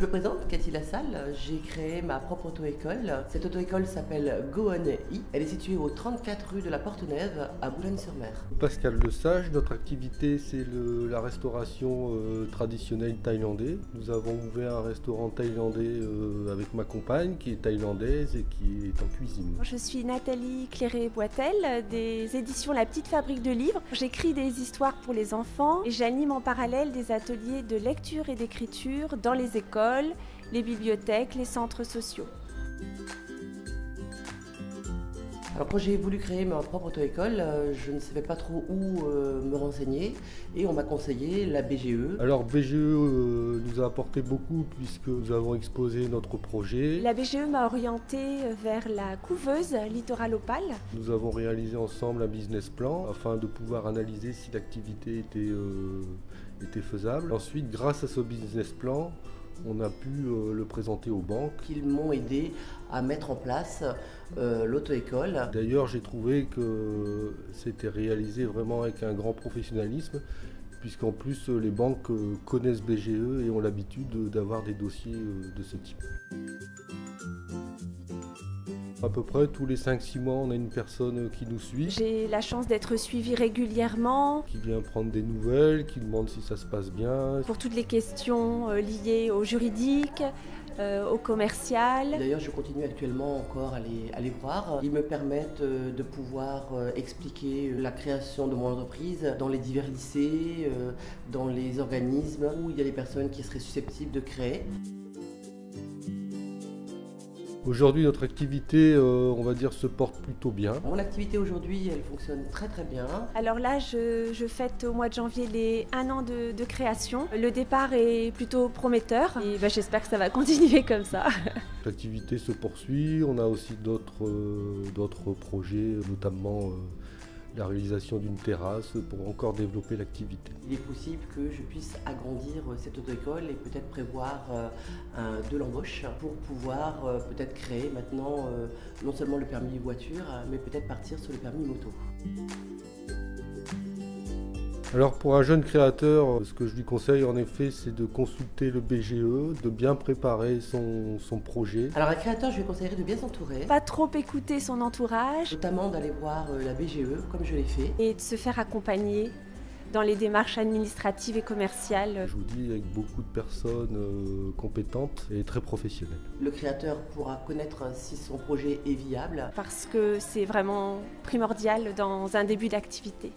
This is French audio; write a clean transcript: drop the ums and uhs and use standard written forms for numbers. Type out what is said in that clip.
me présente, Cathy Lassalle. J'ai créé ma propre auto-école. Cette auto-école s'appelle Go On E. Elle est située au 34 rue de la Porte-Neuve à Boulogne-sur-Mer. Pascal Lesage, notre activité c'est la restauration traditionnelle thaïlandaise. Nous avons ouvert un restaurant thaïlandais avec ma compagne qui est thaïlandaise et qui est en cuisine. Je suis Nathalie Cléré-Boitel des éditions La Petite Fabrique de Livres. J'écris des histoires pour les enfants et j'anime en parallèle des ateliers de lecture et d'écriture dans les écoles, les bibliothèques, les centres sociaux. Alors quand j'ai voulu créer ma propre auto-école, je ne savais pas trop où me renseigner et on m'a conseillé la BGE. Alors BGE nous a apporté beaucoup puisque nous avons exposé notre projet. La BGE m'a orientée vers la couveuse Littoral Opale. Nous avons réalisé ensemble un business plan afin de pouvoir analyser si l'activité était faisable. Ensuite, grâce à ce business plan, on a pu le présenter aux banques. Ils m'ont aidé à mettre en place l'auto-école. D'ailleurs, j'ai trouvé que c'était réalisé vraiment avec un grand professionnalisme, puisqu'en plus les banques connaissent BGE et ont l'habitude d'avoir des dossiers de ce type. À peu près tous les 5-6 mois, on a une personne qui nous suit. J'ai la chance d'être suivie régulièrement. Qui vient prendre des nouvelles, qui demande si ça se passe bien. Pour toutes les questions liées au juridique, au commercial. D'ailleurs, je continue actuellement encore à les voir. Ils me permettent de pouvoir expliquer la création de mon entreprise dans les divers lycées, dans les organismes où il y a des personnes qui seraient susceptibles de créer. Aujourd'hui, notre activité, on va dire, se porte plutôt bien. Mon activité aujourd'hui, elle fonctionne très très bien. Alors là, je fête au mois de janvier les 1 an de création. Le départ est plutôt prometteur et j'espère que ça va continuer comme ça. L'activité se poursuit. On a aussi d'autres projets, notamment la réalisation d'une terrasse pour encore développer l'activité. Il est possible que je puisse agrandir cette auto-école et peut-être prévoir de l'embauche pour pouvoir peut-être créer maintenant non seulement le permis voiture, mais peut-être partir sur le permis moto. Alors pour un jeune créateur, ce que je lui conseille en effet, c'est de consulter le BGE, de bien préparer son projet. Alors un créateur, je lui conseillerais de bien s'entourer. Pas trop écouter son entourage. Notamment d'aller voir la BGE, comme je l'ai fait. Et de se faire accompagner dans les démarches administratives et commerciales. Je vous dis, avec beaucoup de personnes compétentes et très professionnelles. Le créateur pourra connaître si son projet est viable. Parce que c'est vraiment primordial dans un début d'activité.